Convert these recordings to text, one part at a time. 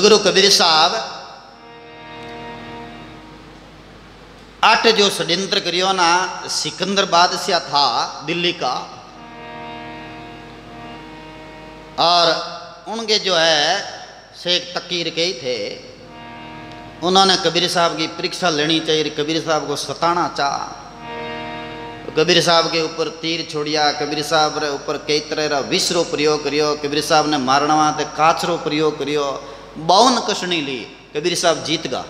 गुरु कबीर साहब आठ जो षड्यंत्र करियो ना, सिकंदर बादशाह था दिल्ली का, और उनके जो है शेख तकीर के ही थे, उन्होंने कबीर साहब की परीक्षा लेनी चाहिए, कबीर साहब को सताना चाह, कबीर साहब के ऊपर तीर छोड़िया, कबीर साहब रे ऊपर कई तरह का विष रो प्रयोग करियो, कबीर साहब ने मारना वास्ते काच रो प्रयोग करियो, 52 कसनी ली, कबीर साहब जीत गा।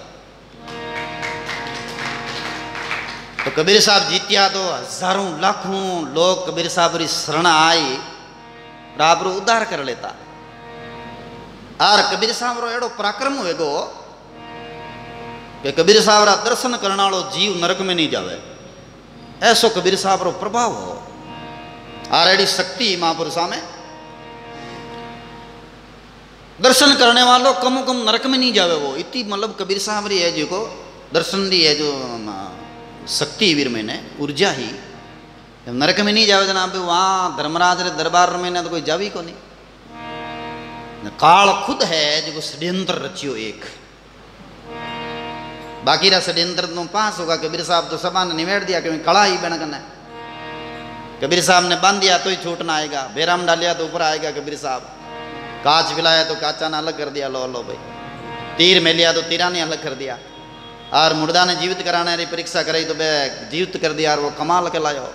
तो कबीर साहब जीतिया तो हजारों लाखों लोग कबीर साहब री शरण आई, आप रो उद्धार कर लेता। और कबीर साहब रो एडो पराक्रम होएगो कि कबीर साहब रा दर्शन करने वालो जीव नरक में नहीं जावे, ऐसो कबीर साहब रो प्रभाव हो। और एडी शक्ति महापुरुषा में, दर्शन करने वालों कम कम नरक में नहीं जावे, वो इतनी मतलब कबीर साहब री है जो को दर्शन दी है जो शक्ति वीर में ने ऊर्जा ही, जब नरक में नहीं जावे जनाब, वहाँ धर्मराज रे दरबार में ना तो कोई जावी को नहीं। काल खुद है जो षड्यंत्र रचियो एक, बाकी रा षड्यंत्र तो पास होगा। कबीर साहब तो सभा ने निमेड़ दिया क्योंकि कड़ा ही बन करना है, कबीर साहब ने बांध दिया तो ही छूट ना आएगा, बेराम डालिया तो ऊपर आएगा कबीर साहब, कांच पिलाया तो काचा ने अलग कर दिया, लो लो भाई, तीर में लिया तो तीरा ने अलग कर दिया, और मुर्दा ने जीवित कराने की परीक्षा कराई तो बे जीवित कर दिया, और वो कमाल के लायो।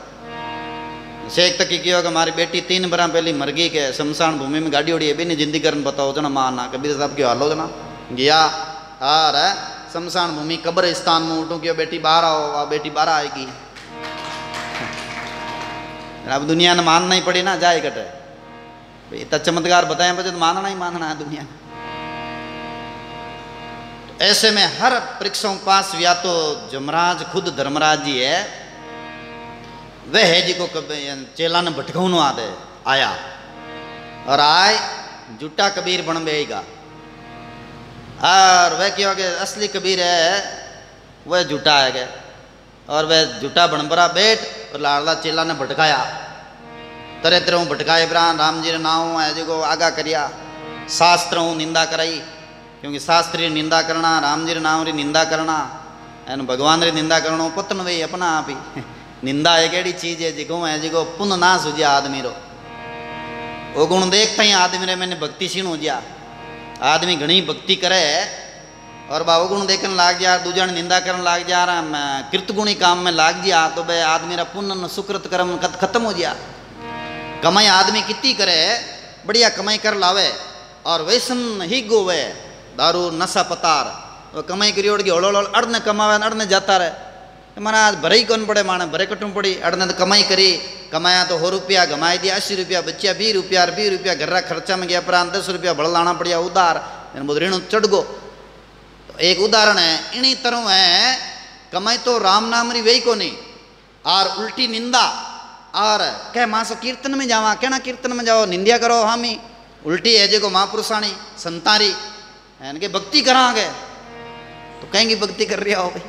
शेख तक किया कि हमारी बेटी 3 बरा पहली मर गई के शमशान भूमि में गाड़ी उड़ी है भी नहीं, जिंदगी करन बताओ जना माना। कबीर साहब की हालो जना गया और शमशान भूमि कब्रिस्तान में उठूँ कि बेटी बाहर आओ, आ बेटी बाहर आएगी। अब दुनिया ने मानना ही पड़ी ना, जाए कटे इतना चमत्कार बताए बच्चे तो मानना ही मानना है दुनिया। तो ऐसे में हर परीक्षाओं पास या तो जमराज खुद धर्मराज जी है, वह है जी को चेला ने भटकाउन आदे आया, और आए जुटा कबीर बन बेगा, और वह क्या कि असली कबीर है वह जुटा है गए, और वह जुटा बन बरा बैठ, और लाडला चेला ने भटकाया, तरह तरह भटकाए ब्रान राम जी रे नाम है जो आगा करिया, शास्त्रों निंदा कराई, क्योंकि शास्त्री निंदा करना, राम जी रे नाम री निंदा करना, एन भगवान री निंदा करना पतन वही अपना आप ही। निंदा एक ऐसी चीज है जिको है जिको पुण्य ना सुझिया आदमी रो, वो गुण देखता ही आदमी रे मैंने भक्ति सीण हो जा, आदमी घनी भक्ति करे और बाबू गुण देखने लाग जा, दूजा निंदा करने लाग जा, कृतगुणी काम में लाग जा, तो भाई आदमी रा पुण्य सुकृत कर्म खत्म हो जा। कमाई आदमी कितनी करे, बढ़िया कमाई कर लावे, और वैसन ही गोवे दारू नशा पतार, वो कमाई करी ओढ़ की हड़ो अड़ने कमावे अड़ने जाता रहे, माना आज भरे ही कौन पड़े, माने भरे कटूँ पड़ी, अड़ने तो कमाई करी, कमाया तो 100 रुपया कमाई दिया, 80 रुपया बच्चिया, 20 रुपया, 20 रुपया घर खर्चा में गया, पर 10 रुपया बड़ लाना पड़िया उधार, ऋण चढ़ गो। तो एक उदाहरण है, इन्हीं तरह है कमाई तो राम नाम री वही को नहीं, और उल्टी निंदा, और कह माँ से कीर्तन में जावा, कहना कीर्तन में जाओ, निंदिया करो हामी, उल्टी है जो महापुरुषाणी संतारी इनके भक्ति करांगे, तो कहेंगे भक्ति कर रही हो भाई,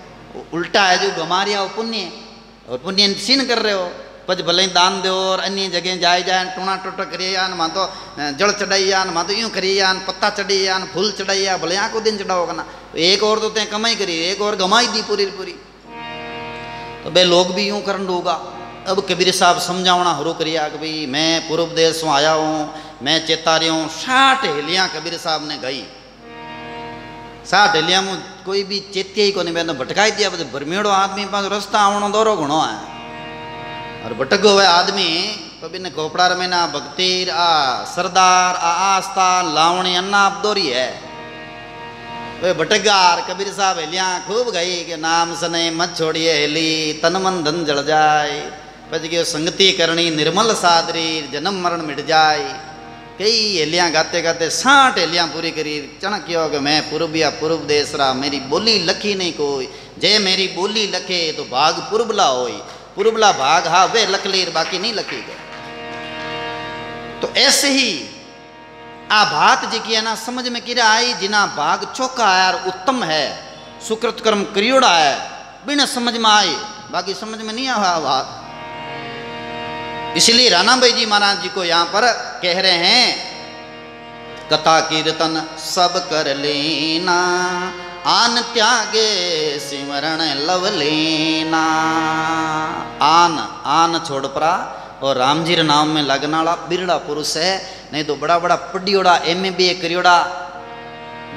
उल्टा है जो गमा रहा हो पुण्य, और पुण्य सीन कर रहे हो, पच भले दान दो और अन्य जगह जाए जाए, टूणा टोटा करिए यान, माँ तो जड़ चढ़ाई यान, माँ तो यूँ करिए यान, पत्ता चढ़ी यान, फूल चढ़ाई या भले यहाँ को दिन चढ़ाओ करना, तो एक और तो ते कमाई करी, एक और गमाई दी पूरी पूरी, तो भाई लोग भी यूँ करन होगा। अब कबीर साहब समझावना शुरू करिया कि भाई मैं पूर्व देश में आया हूँ, मैं चेता रही हूँ, 60 हेलियाँ कबीर साहब ने गई, 60 हेलियाँ में कोई भी चेतिया ही को नहीं, मैंने भटकाई दिया, भरमेड़ो आदमी पास रास्ता आवनो दौरो घणो है, और भटक हुए आदमी कभी ने खोपड़ा रमेना भक्तिर आ सरदार आ आस्था लावणी अन्ना अबदोरी है, वे भटकगार कबीर साहब हेलियाँ खूब गई कि नाम सने मत छोड़िए हेली, तन मन धन जड़ जाए, पच गयो संगति करनी निर्मल सादरी, जन्म मरण मिट जाए। कई हेलियाँ गाते गाते 60 हेलियाँ पूरी करी, चणक क्यों कि मैं पूर्बिया पूर्व देश रा, मेरी बोली लखी नहीं कोई, जे मेरी बोली लखे तो भाग पूर्बला होई, पूर्बला भाग हा वे लख लीर, बाकी नहीं लखी गए। तो ऐसे ही आ बात जी की है ना समझ में किरा आई, जिना भाग चौका है और उत्तम है, सुकृत कर्म करियोड़ा है, बिना समझ में आई, बाकी समझ में नहीं आया बात। इसलिए राणा भाई जी महाराज जी को यहाँ पर कह रहे हैं कथा कीर्तन सब कर लेना, आन त्यागे सिमरण लव लेना। आन आन छोड़ परा और राम जी रे नाम में लगने वाला बिरड़ा पुरुष है, नहीं तो बड़ा बड़ा पढ़ियोड़ा MA करियोड़ा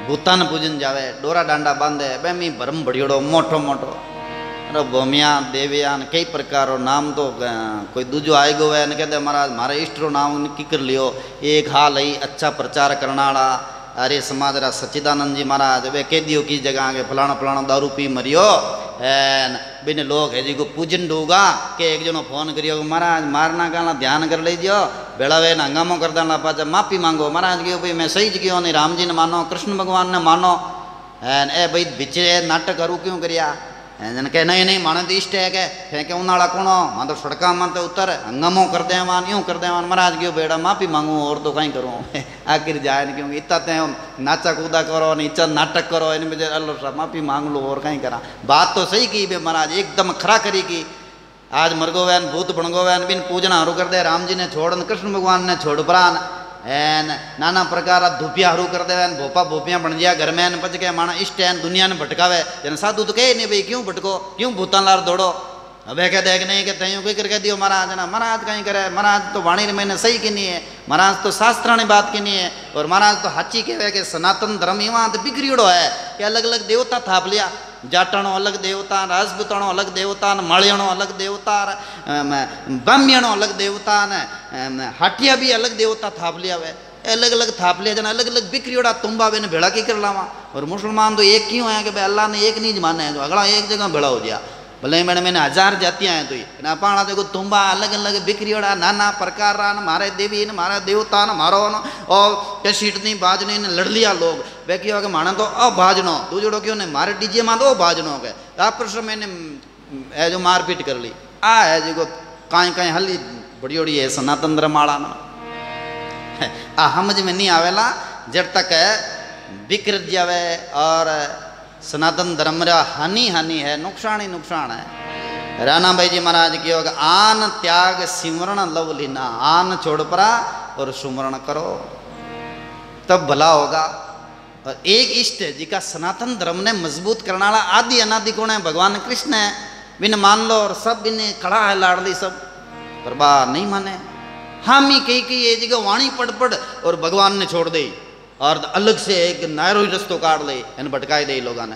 भूतान पूजन जावे, डोरा डांडा बांधे, बेमी भरम बड़ियोड़ो मोटो मोटो अरे भोमिया देविया कई प्रकार नाम तो कोई दूजो आए गो है कहते महाराज मारे इष्टरो नाम की कर लियो। एक हाल ही अच्छा प्रचार करने वाला आर्य समाज रा सच्चिदानंद जी महाराज वे कह दियो की जगह के फलाना फलाना दारू पी मरियो एन बिन लोग है जी को पूजन डूगा के एक जनो फोन करियो महाराज मारना गाना ध्यान कर लीजियो बेड़ा वे हंगामो कर देना पाचा माफी मांगो। महाराज क्यों भाई मैं सही क्यों नहीं, राम जी ने मानो कृष्ण भगवान ने मानो एन ए भाई बिचे नाटक करूँ क्यों करिया जन कह नहीं नहीं माने तो इष्ट है के फेंके उनाड़ा कौनो मान तो सड़का मन तो उतर हंगामो कर दे मान यूँ कर दे मान। महाराज क्यों बेड़ा माफी मांगू और तो कहीं करूँ आखिर जाए न क्योंकि इतना ते नाचा कूदा करो न इच्छा नाटक करो इन में अल्लाह साहब माफी मांग लो और कहीं करा। बात तो सही की बे महाराज एकदम खरा करी की। आज मरगो वैन भूत बणगो वैन बिन पूजना हरू कर दे, राम जी ने छोड़ कृष्ण भगवान ने छोड़ प्राण एन नाना प्रकार धूपिया हरू कर दे भोपा भोपिया बन गया घर में पच के माना इष्ट है दुनिया ने भटकावे जन साधु तो कहे नहीं भाई क्यों भटको क्यों भूतान लार दौड़ो। अबे कह देख नहीं कहते यूँ कोई करके दियो महाराज ना, महाराज कहीं करे महाराज तो वाणी मैंने सही की नहीं है, महाराज तो शास्त्राणी बात की नहीं है और महाराज तो हाची कहे कि सनातन धर्म वहाँ तो बिगड़ियोड़ो है कि अलग अलग देवता थाप लिया, जाटणो अलग देवता, राजपूताणो अलग देवता, मालियाणो अलग देवता, ब्राह्मणो अलग देवता ने हाटिया भी अलग देवता थाप लिया वे अलग अलग थाप लिया जना अलग अलग बिक्रियोड़ा तुम्बा वे भेड़ा की कर लावा। और मुसलमान तो एक क्यों है कि भाई अल्लाह ने एक नहीं माने है तो अगला एक जगह भेड़ा हो गया भले मैंने 1000 जातियाँ हैं तो ही पाणा देखो तुम्बा अलग अलग बिक्रियोड़ा नाना प्रकार मारे देवी ने मारे देवता न मारो न और कैसीटनी बाजनी ने लड़ लिया लोग वे क्यों के माना तो अब भाजनो तू जोड़ो क्यों ने मारे डीजे मान दो भाजनो के आप मैंने जो मारपीट कर ली आ है जो कहीं कहीं हली बड़ी बड़ी है सनातन धर्माड़ा ना आ समझ में नहीं आवेला जब तक बिखर जावे और सनातन धर्म रा हानि हानि है नुकसान ही नुकसान है। राणा भाई जी महाराज की होगा आन त्याग सिमरण लव लीना, आन छोड़ परा और सुमरण करो तब भला होगा। और एक इष्ट है जिका सनातन धर्म ने मजबूत करने वाला आदि अनादि कौन है भगवान कृष्ण है बिन मान लो और सब बिन खड़ा है लाडली सब पर बा नहीं माने हामी कही ये जगह वाणी पढ़ पढ़ और भगवान ने छोड़ दे और अलग से एक नायरो ही रस्तो काट ले इन भटकाए दे लोगों ने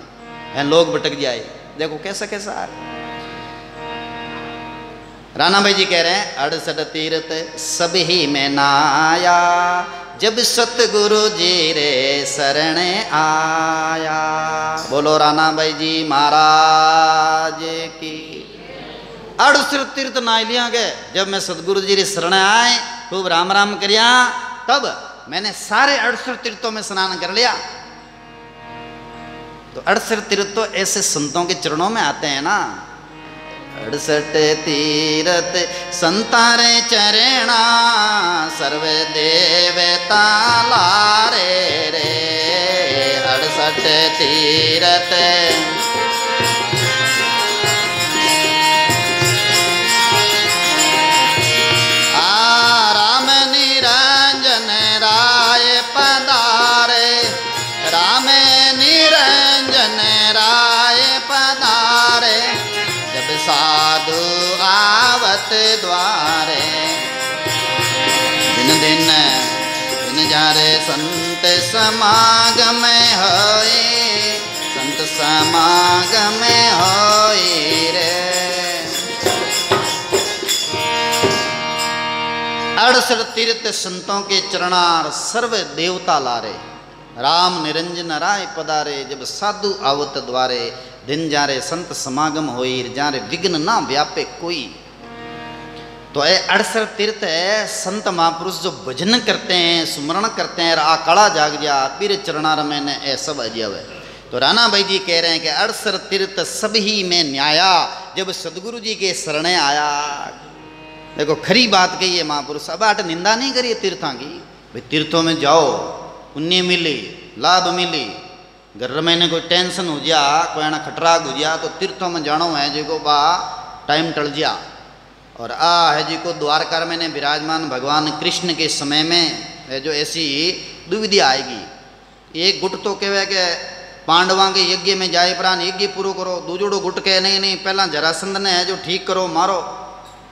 इन लोग भटक जाए। देखो कैसा कैसा है। राणा भाई जी कह रहे हैं 68 तीर्थ सब ही में नाया जब सतगुरु जी रे शरण आया। बोलो राणा भाई जी महाराज की। 68 तीर्थ ना लिया गए जब मैं सतगुरु जी रे शरण आए खूब राम राम करिया तब मैंने सारे 68 तीर्थों में स्नान कर लिया। तो 68 तीर्थ तो ऐसे संतों के चरणों में आते हैं ना। 68 तीर्थ संतारे चरणा सर्व देवता लारे रे 68 तीर्थ साधु आवत द्वारे दिन दिन दिन जारे संत समागम होए संत समागम होए रे। 68 तीर्थ संतों के चरणार सर्व देवता लारे राम निरंजन राय पधारे जब साधु आवत द्वारे दिन जारे संत समागम होई जारे विघ्न ना व्यापे कोई। तो 68 तीर्थ है संत महापुरुष जो भजन करते हैं सुमरण करते हैं आ कड़ा जाग जा पीर चरणार में ने ए सब अजय। तो राणा भाई जी कह रहे हैं कि 68 तीर्थ सब ही में न्याया जब सदगुरु जी के शरणे आया। देखो खरी बात कही है महापुरुष अब आट निंदा नहीं करिए तीर्थों की भाई तीर्थों में जाओ पुण्य मिली लाभ मिली घर में कोई टेंशन हो गया कोई ना खटराग हो गया तो तीर्थों में जानो है जी को बा टाइम टल गया। और आ है जी को द्वारका में विराजमान भगवान कृष्ण के समय में जो ऐसी दुविधा आएगी। एक गुट तो कहे कि पांडवां के यज्ञ में जाए प्राण यज्ञ पूरो करो, दूजोड़ो गुट कहे नहीं नहीं पहला जरासंध ने है जो ठीक करो मारो,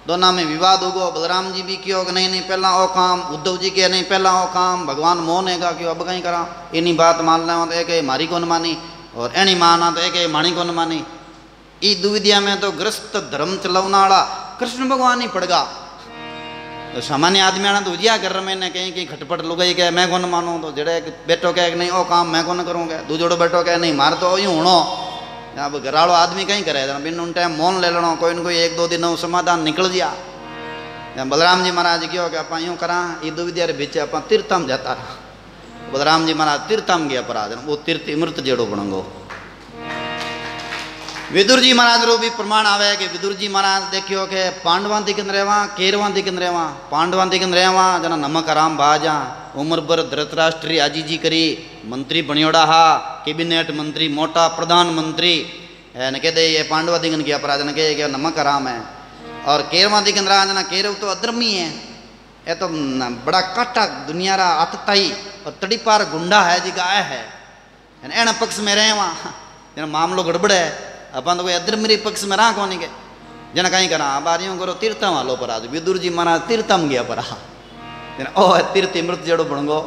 दोनों में विवाद होगो। बलराम जी भी क्यों कि नहीं नहीं पहला ओ काम, उद्धव जी के नहीं पहला ओ काम, भगवान मोहन है क्यों अब कहीं करा, इन्हीं बात मान लें तो एक मारी कौन मानी और एनी माना तो एक माणी कौन मानी। ई दुविधा में तो ग्रस्त धर्म चलावना वाला कृष्ण भगवान ही पड़गा। तो सामान्य आदमी आना तो उजिया कर रहे मैंने कहीं कहीं खटपट लुगाई कहे मैं कौन मानूँ, तो जड़े बेटो कहे कि नहीं ओ काम मैं कौन करूँगा, दूजोड़ो बेटो कहे नहीं मार तो यूँ होनो। अब घराड़ो आदमी कहीं करे बिन उन टाइम मौन ले लेना, कोई न कोई एक दो दिन समाधान निकल गया। बलराम जी महाराज क्यों कि आप यूँ करा ये दुविधा बीच आप तीर्थम जाता रहा। बलराम जी महाराज तीर्थम गया अपराध वो तीर्थ अमृत जेड़ो बनोगो। विदुर जी महाराज रो भी प्रमाण आवे कि विदुर जी महाराज देखियो कि पांडवां दिखन रेवा केरवां दिखन रेवा, पांडवां दिखन रेवा जना नमक आराम बाजा उम्र भर धृतराष्ट्री आजी जी करी मंत्री बनियोड़ा हा, कैबिनेट मंत्री मोटा प्रधानमंत्री है न कहते ये पांडवा दिखन गया अपराध न कहे नमक आराम है। और केरवां दिखन रहा जना केरव तो अधर्मी है, ये तो बड़ा काटा दुनिया रा आतताई और तड़ी पार गुंडा है जी गाय है एना पक्ष में रहे वहाँ जना मामलो गड़बड़ है। अपन तो कोई अधर्मी पक्ष में रहा कौन के जना कहीं करा बारियों करो तीर्थम वालो पर आज विदुर जी महाराज तीर्थम गया पर ओ तीर्थ अमृत जड़ो बणगो।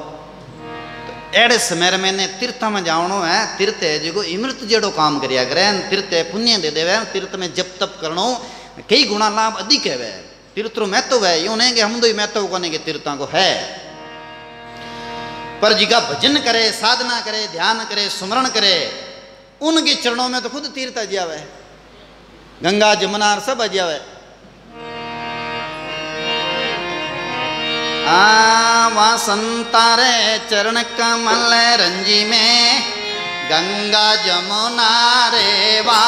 तो एड़े समय में ने तीर्थ में जावनो है, तीर्थ है जो अमृत जड़ो काम करिया करे, तीर्थ पुण्य दे देवे, तीर्थ में जप तप करनो कई गुणा लाभ अधिक है। तीर्थ महत्व है यूँ नहीं कि हम दो महत्व कोने के तीर्थों को है, पर जिका भजन करे साधना करे ध्यान करे सुमरण करे उनके चरणों में तो खुद तीर्थ आ जावे, गंगा जमुना सब आ जावे। वहाँ संतारे चरण कमल रंजी में गंगा जमुना रे वा,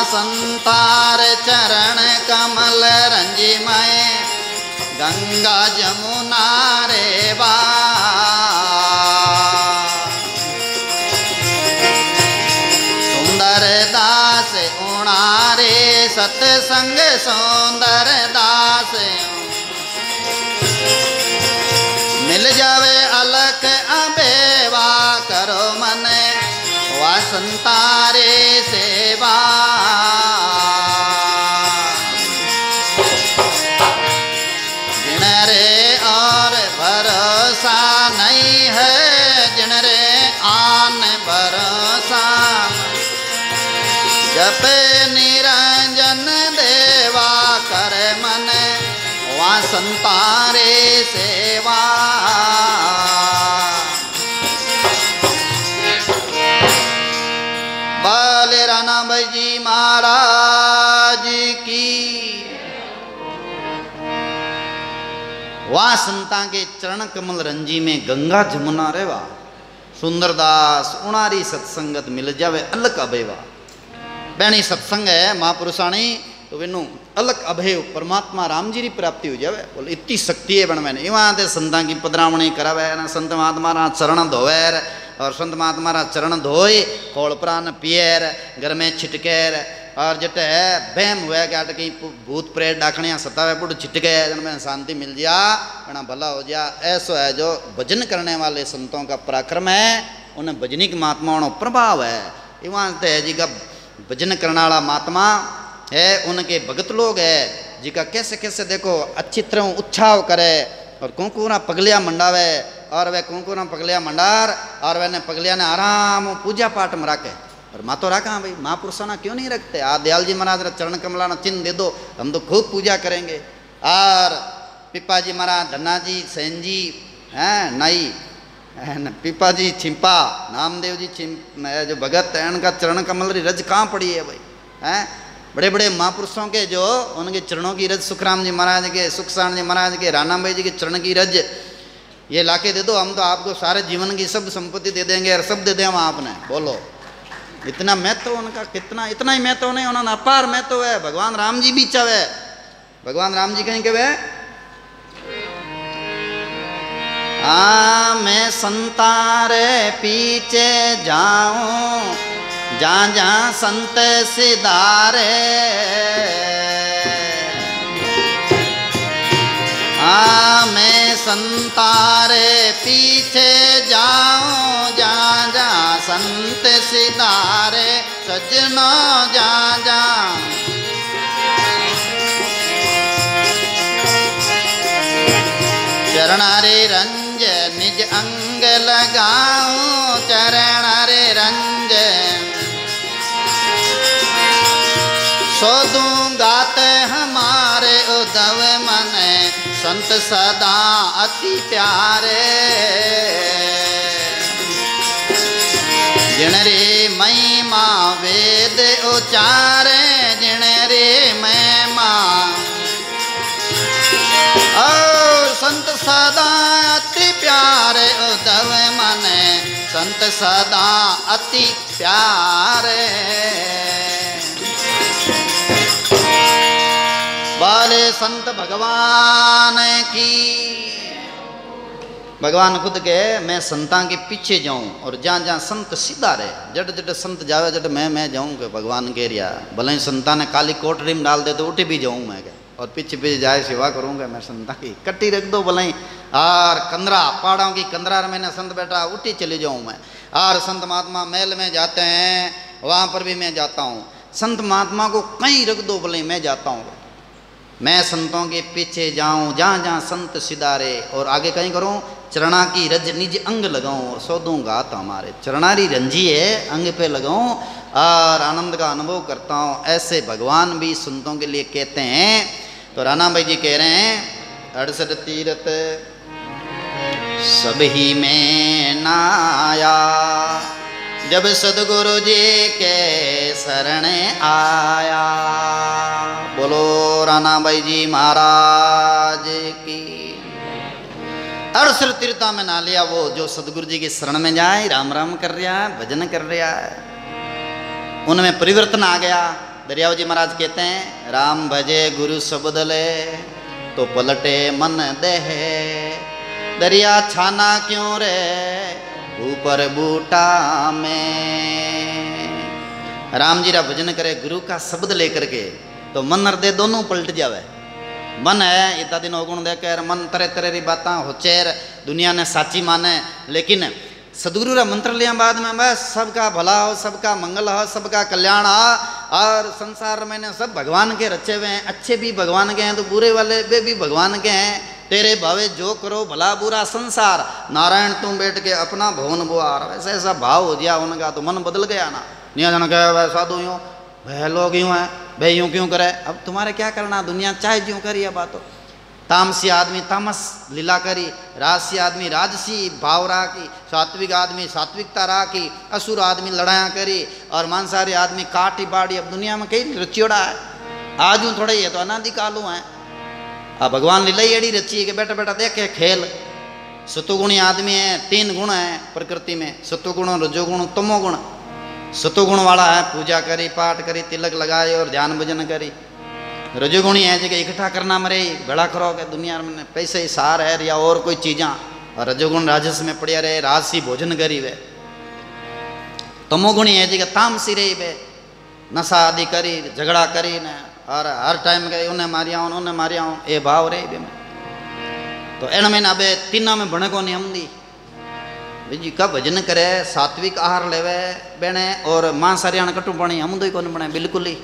संतारे चरण कमल रंजी में गंगा जमुना रे बा। सुंदर दास उणारे सत्संग सुंदर दास मिल जावे अलख अबेवा करो मन वा संतारे सेवा। भरोसा नहीं है जिन रे आन भरोसा, जप निरंजन देवा कर मन वहाँ संतारे सेवा। बोले राणा भाई जी महाराज की। वहाँ संता के चरण कमल रंजी में गंगा जमुना रेवा, सुंदरदास उणारी सत्संगत मिल जावे अलग अभयवा। बैणी सत्संग है महापुरुषाणी तो वेनु अलग अभय परमात्मा राम जी की प्राप्ति हो जावे। बोले इतनी शक्ति है बन मैंने इवां ते संता की पधरावणी करावे ना, संत महात्मा रा चरण धोवेर और संत महात्मा रा चरण धोए खोल प्राण पियर घर में छिटकेर और जट है बहम हुआ क्या कहीं भूत प्रेत डाकणियाँ सतावे पुट छिटके जिनमें शांति मिल जा बना भला हो जा। ऐसा है जो भजन करने वाले संतों का पराक्रम है, उन्हें भजनिक महात्माओं प्रभाव है। इवां है जी का भजन करने वाला महात्मा है, उनके भगत लोग है जिका कैसे कैसे देखो अच्छी तरह उत्साह करे और कुंकुरा पगलिया मंडावे और वह कुंकुरा पगलिया मंडार और वह पगलिया ने आराम पूजा पाठ में रखे। और माँ तो रखा भाई महापुरुषाना क्यों नहीं रखते। दयाल जी महाराज चरण कमला ना चिन्ह दे दो, हम तो खूब पूजा करेंगे। और पिपा जी महाराज धन्ना जी सैन जी हैं नाई पिपा जी छिंपा नामदेव जी जो भगत है उनका चरण कमल की रज कहाँ पड़ी है भाई हैं। बड़े बड़े महापुरुषों के जो उनके चरणों की रज सुखराम जी महाराज के सुखसाण जी महाराज के राणा भाई जी के चरण की रज ये लाके दे दो, हम तो आपको सारे जीवन की सब संपत्ति दे देंगे और सब दे दें आपने। बोलो इतना महत्व उनका कितना, इतना ही महत्व नहीं उन्होंने अपार महत्व है। भगवान राम जी भी चावे, भगवान राम जी कहीं के वे मैं संतारे पीछे जाऊं जहाँ जहाँ संत सिधारे हाँ मैं संतारे पीछे जाऊं जा जा संत सिधारे सजना जा जा। चरणारे रंज निज अंग लगाऊं चरणारे रंज सोदू गात हमारे उद्धव मन संत सदा अति प्यारे। जिन रे महिमा वेद उचारे जिन रे महिमा और संत सदा अति प्यारे उद्धव मन संत सदा अति प्यारे। बाले संत भगवान की। भगवान खुद के मैं संतां के पीछे जाऊं और जहाँ जहाँ संत सीधा रहे जट जट संत जावे जट मैं जाऊं के भगवान कह रिया भले ही संतां ने काली कोठरी में डाल दे तो उठी भी जाऊं मैं और पीछे पीछे जाए सेवा करूंगा मैं संतां की कट्टी रख दो भले ही और कंदरा पहाड़ों की कंदरार मैंने संत बैठा उठी चली जाऊं मैं। और संत महात्मा महल में जाते हैं वहाँ पर भी मैं जाता हूँ संत महात्मा को कहीं रख दो भले मैं जाता हूँ। मैं संतों के पीछे जाऊं जहाँ जहाँ संत सिधारे और आगे कहीं करूं चरणा की रज निज अंग लगाऊं और सो दूंगा तो हमारे चरणारी रंजी है अंग पे लगाऊं और आनंद का अनुभव करता हूँ। ऐसे भगवान भी संतों के लिए कहते हैं। तो राणा भाई जी कह रहे हैं 68 तीरथ सब ही में नाया जब सदगुरु जी के शरण आया। बोलो राणा भाई जी महाराज की। 68 तीर्था में ना लिया वो जो सदगुरु जी की शरण में जाए राम राम कर रहा है भजन कर रहा है उनमें परिवर्तन आ गया। दरियाव जी महाराज कहते हैं राम भजे गुरु शब्द ले तो पलटे मन देह दरिया छाना क्यों रे ऊपर बूटा में। राम जी रा भजन करे गुरु का शब्द लेकर के तो मन हृदय दोनों पलट जावे। मन है इतना दिन अवगुण देकर मन तरह तरह की बातें होचेर दुनिया ने साची माने लेकिन सदगुरु रा मंत्र लिया बाद में बस सबका भला हो सबका मंगल हो सबका कल्याण हो और संसार में ने सब भगवान के रचे हुए हैं। अच्छे भी भगवान के हैं तो बुरे वाले वे भी भगवान के हैं। तेरे भावे जो करो भला बुरा संसार नारायण तुम बैठ के अपना भवन बुआर। वैसे ऐसा भाव हो गया उनका तो मन बदल गया ना। निया जन कहे वह साधु यूँ वह लोग यूँ हैं भाई यूँ क्यों करे अब तुम्हारे क्या करना दुनिया चाहे यूँ करी बात हो। तामसी आदमी तामस लीला करी राजसी आदमी राजसी भाव रहा की सात्विक आदमी सात्विकता रहा की असुर आदमी लड़ाया करी और मांसाहारी आदमी काटी बाड़ी। अब दुनिया में कई रचियोड़ा है आज यूँ थोड़ा ही है तो अनादि कालू है। अब भगवान लीला ही एड़ी रची है कि बेटा बेटा देखे खेल। सतुगुणी आदमी है 3 गुण है प्रकृति में सतुगुण रजोगुण तमोगुण। सतुगुण वाला है पूजा करी पाठ करी तिलक लगाए और ध्यान भजन करी। रजोगुणी है जगह इकट्ठा करना मरे बड़ा करोगे दुनिया में पैसे ही सार है या और कोई चीज़ा और रजोगुण राजस में पड़िया रहे राजसी भोजन करी वे। तमोगुणी है जगह तामसी रही वे नशा आदि करी झगड़ा करी न और हर टाइम गए उन्हें मारिया उन्हें मारिया ये भाव रही बे में। तो एन में अब तीनों में बने को नहीं हम दी जी का भजन करे सात्विक आहार लेवे बेने और मांसाहारी कटु पानी हम तो ही कौन बने बिल्कुल ही।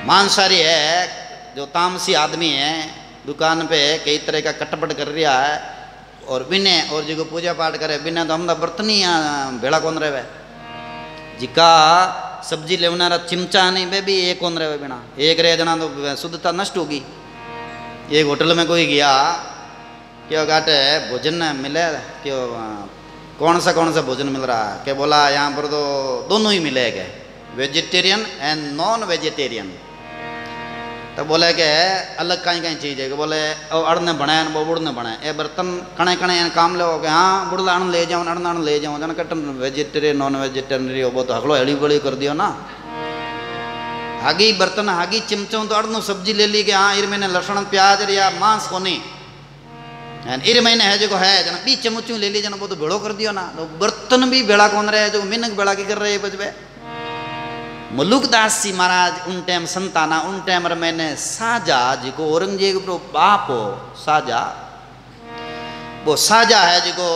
मांसाहारी है जो तामसी आदमी है दुकान पे कई तरह का कटपट कर रहा है और बिने और जो पूजा पाठ करे बिने तो हम तो बर्तन ही भेड़ा कौन रहे जिका सब्जी लेवनारा चिमचा नहीं बे भी एक कौन रहे बिना एक रहे जना तो शुद्धता नष्ट होगी। एक होटल में कोई गया क्यों घाटे भोजन मिले क्यों कौन सा भोजन मिल रहा है क्या बोला यहाँ पर तो दोनों ही मिलेगा वेजिटेरियन एंड नॉन वेजिटेरियन। तो बोले कि अलग कहीं कहीं चीज़ है कि बोले अड़ ने बनाए वो बुढ़ ने बनाए ये बर्तन कणे कणे काम लो कि हाँ बुढ़ अण ले जाऊँ अण ले जाऊँ जन कटन वेजिटेरियन नॉन वेजिटेरियन वो तो हगलो हड़ी बड़ी कर दियो ना। हागी बर्तन हागी चिमचों तो अड़नू सब्जी ले ली कि हाँ इर मैंने लहसुन प्याज या मांस को नहीं इर महीने है जो है जना 20 चम्मचों ले ली जना वो तो भेड़ो कर दियो ना। तो बर्तन भी भेड़ा कौन रहे जो मिनक भेड़ा की कर रहे बजबे मलुकदास जी महाराज उन टाइम संताना उन टाइम रे मैंने साजा जिको औरंगजेब रो बाप हो साजा, वो साजा है जिको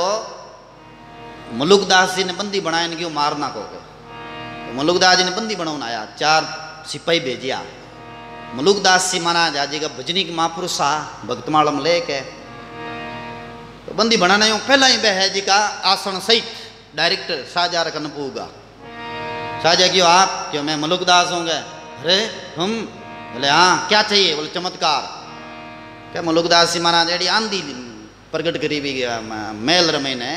मलुकदास जी ने बंदी बनाया क्यों मारना को के। तो मलुकदास जी ने बंदी बनाने आया, 4 सिपाही भेजिया। मलुकदास जी महाराज आज का भजनी के महापुरुष भक्तमालम लेके तो बंदी बनाना यूँ पहला ही बह जी का आसन सहित डायरेक्टर साजा रखन पूगा। साजा क्यों आप, क्यों मैं मलुकदास होंगे। अरे तुम, बोले हाँ क्या चाहिए, बोले चमत्कार। क्या मलुकदास जी महाराज एडी आंधी प्रकट करी भी गया मेल रमे ने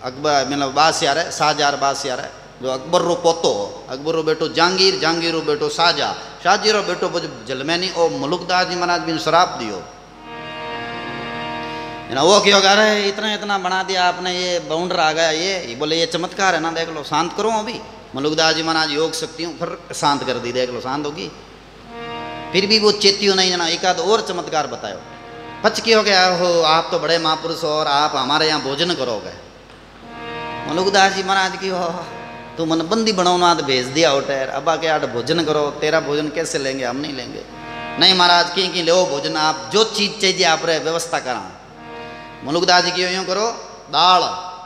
अकबर मतलब बास यार है शाहजहां बास यार है जो अकबर रो पोतो, अकबर रो बेटो जहांगीर, जहांगीर रो बेटो शाहजहां, शाहजी रो बेटो जलमैनी और मलुकदास जी महाराज भी शराब दियो ना। वो क्यों कह रहे इतना इतना बना दिया आपने, ये बाउंडर आ गया ये बोले ये चमत्कार है ना, देख लो शांत करो अभी। मलुकदास जी महाराज योग शक्तियों फिर शांत कर दी, देख लो शांत होगी। फिर भी वो चेतियो नहीं जना, एक आध और चमत्कार बतायो। पच क्यों गया हो, आप तो बड़े महापुरुष हो और आप हमारे यहाँ भोजन करोगे। मलुकदास जी महाराज की हो तू मन बंदी बनाओ तो भेज दिया होटेर, अब आके आठ भोजन करो, तेरा भोजन कैसे लेंगे, हम नहीं लेंगे। नहीं महाराज की ले भोजन, आप जो चीज़ चाहिए आप रे व्यवस्था करा। मलुकदास जी की यूँ करो, दाल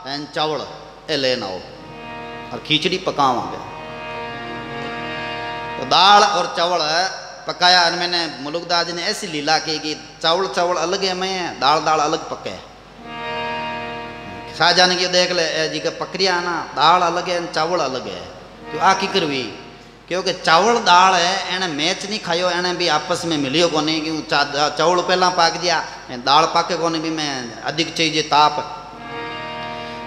एंड चावल ए लेना हो और खिचड़ी पकाओगे। तो दाल और चावल पकाया और मैंने मलुकदास जी ने ऐसी लीला की कि चावल चावल अलग है मैं दाल दाल अलग पके। शाहजहां ने क्यों देख ले जी का प्रक्रिया ना, दाल अलग है चावल अलग है। तो आ की करवी, क्योंकि चावल दाल है एने मैच नहीं खायो, एने भी आपस में मिलियो को नहीं। क्यों चावल पहला पाक दिया, दाल पाके को नहीं भी मैं अधिक चाहिए ताप।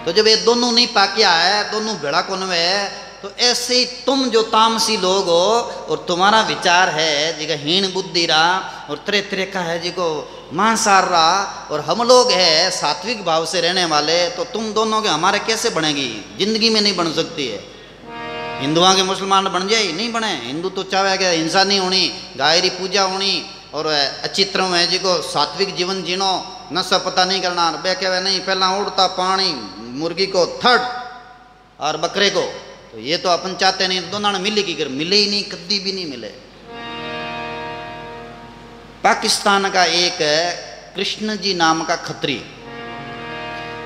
तो जब ये दोनों नहीं पाकिया है, दोनों भेड़ा को नहीं है, तो ऐसे ही तुम जो तामसी लोग हो और तुम्हारा विचार है जिका हीन बुद्धि रहा और तरह तरह का है जिको मांसाहार रहा, और हम लोग है सात्विक भाव से रहने वाले, तो तुम दोनों के हमारे कैसे बनेगी, जिंदगी में नहीं बन सकती है। हिंदुओं के मुसलमान बन जाए, नहीं बने। हिंदू तो चाहे कि हिंसा नहीं होनी, गाय री पूजा होनी और अच्छी तरह है जिको सात्विक जीवन जीनो, नशा पता नहीं करना। बे कहे नहीं पहला उड़ता पानी मुर्गी को थर्ड और बकरे को, तो ये तो अपन चाहते नहीं, दोनों ने मिले की कर, मिले ही नहीं, कभी भी नहीं मिले। पाकिस्तान का एक कृष्ण जी नाम का खत्री,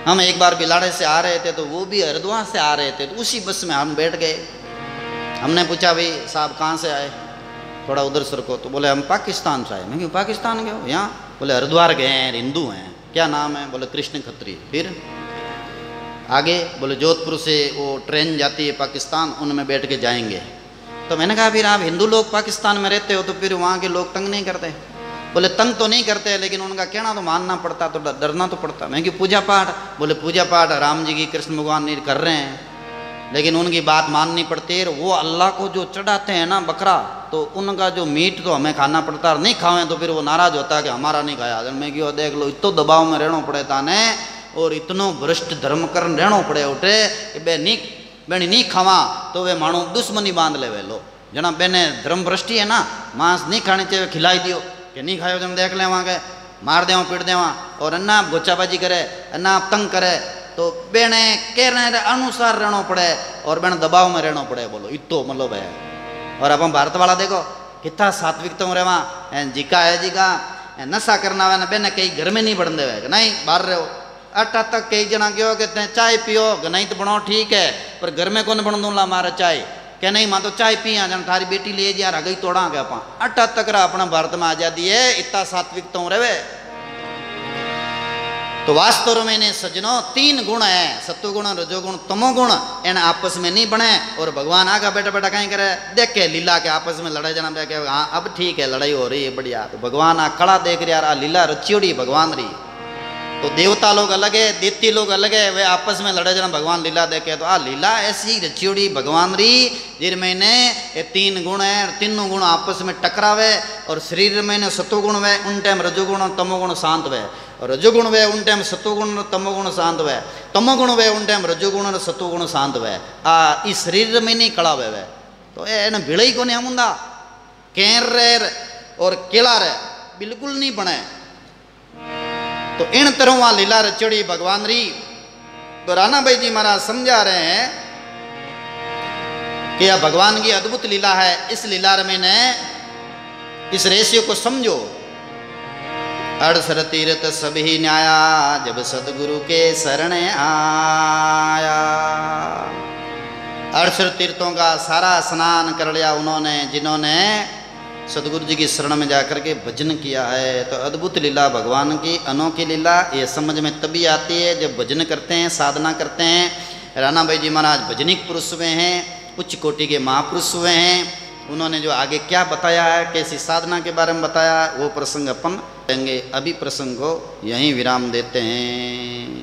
हम एक बार बिलाड़े से आ रहे थे, तो वो भी हरिद्वार से आ रहे थे, तो उसी बस में हम बैठ गए। हमने पूछा भाई साहब कहाँ से आए, थोड़ा उधर सरको। तो बोले हम पाकिस्तान से आए। मैं क्यों पाकिस्तान गए हो यहाँ? बोले हरिद्वार गए हैं, हिंदू हैं। क्या नाम है? बोले कृष्ण खत्री। फिर आगे? बोले जोधपुर से वो ट्रेन जाती है पाकिस्तान, उनमें बैठ के जाएंगे। तो मैंने कहा फिर आप हिंदू लोग पाकिस्तान में रहते हो तो फिर वहाँ के लोग तंग नहीं करते? बोले तंग तो नहीं करते, लेकिन उनका कहना तो मानना पड़ता, तो डरना तो पड़ता। मैं कि पूजा पाठ? बोले पूजा पाठ राम जी की कृष्ण भगवान नहीं कर रहे हैं, लेकिन उनकी बात माननी पड़ती है। वो अल्लाह को जो चढ़ाते हैं ना बकरा, तो उनका जो मीट तो हमें खाना पड़ता है, नहीं खावें तो फिर वो नाराज होता है कि हमारा नहीं खाया। मैं क्यों देख लो इतो दबाव में रहना पड़े ताने, और इतनो भ्रष्ट धर्म कर रहना पड़े उठे कि बे नहीं खावा तो वे मानो दुश्मनी बांध ले वे लो। जना बेने धर्म भ्रष्टि है ना, मांस नहीं खाने चाहिए, खिलाई दियो कि नहीं खाओ जब देख ले वहाँ के मार देवा पीट देवा, और अन्ना आप गोचाबाजी करे, अन्ना आप तंग करे, तो बेने कहने अनुसार रहना पड़े और बेने दबाव में रहना पड़े। बोलो इतो मतलब है। और अब हम भारत वाला देखो कितना सात्विक तो रहे वहाँ, जिका है जिका नशा करना है ना बेने कहीं घर में नहीं बढ़ने देवे, नहीं बाहर रहो। अट्ठा तक कई जना क्यों कहते हैं चाय पियो, नहीं तो बनाओ ठीक है, पर घर में कौन बन दूंगा हमारा चाय, क्या नहीं मां तो चाय पिया जन थारी बेटी ले जा रहा गई तोड़ा गया पा। अट्ठा तक रहा अपना भारत में आजादी है, इतना सात्विक तो रहे। तो वास्तव में इन्हें सजनों 3 गुण है, सत्वगुण रजोगुण तमोगुण, इन आपस में नहीं बने। और भगवान आगा बैठा बैठा कहीं करे देख के लीला के आपस में लड़ाई जना के, हाँ अब ठीक है लड़ाई हो रही है बढ़िया। तो भगवान आ कड़ा देख रहा लीला रचियोड़ी भगवान रही। तो देवता लोग अलग है, दैत्य लोग अलग है, वे आपस में लड़े जना भगवान लीला देखे। तो आ लीला ऐसी रचियोड़ी भगवान री जिनमें ने ये 3 गुण है, तीनों गुण आपस में टकरावे। और शरीर में ने सत्वगुण वे उन टाइम रजोगुण और तमोगुण शांत वे, और रजोगुण वे उन टाइम सत्वगुण और तमोगुण शांत वे, तमोगुण वे उन टाइम रजोगुण और सत्वगुण शांत वे। इस शरीर में नहीं कड़ा वे। तो ये भिड़ई को नहीं हम कैर और केला रे बिल्कुल नहीं बने। तो इन तरह वहाँ लीला रचड़ी भगवान री। तो राणा भाई जी महाराज समझा रहे हैं कि यह भगवान की अद्भुत लीला है। इस लीला में ने इस रहस्य को समझो। अड़सर तीर्थ सभी न्याया, जब सतगुरु के शरण आया। अड़सर तीर्थों का सारा स्नान कर लिया उन्होंने, जिन्होंने सतगुरु जी की शरण में जाकर के भजन किया है। तो अद्भुत लीला भगवान की, अनोखी लीला, ये समझ में तभी आती है जब भजन करते हैं, साधना करते हैं। राणा भाई जी महाराज भजनिक पुरुष हुए हैं, उच्च कोटि के महापुरुष हुए हैं। उन्होंने जो आगे क्या बताया है, कैसी साधना के बारे में बताया, वो प्रसंग अपन लेंगे। अभी प्रसंग को यहीं विराम देते हैं।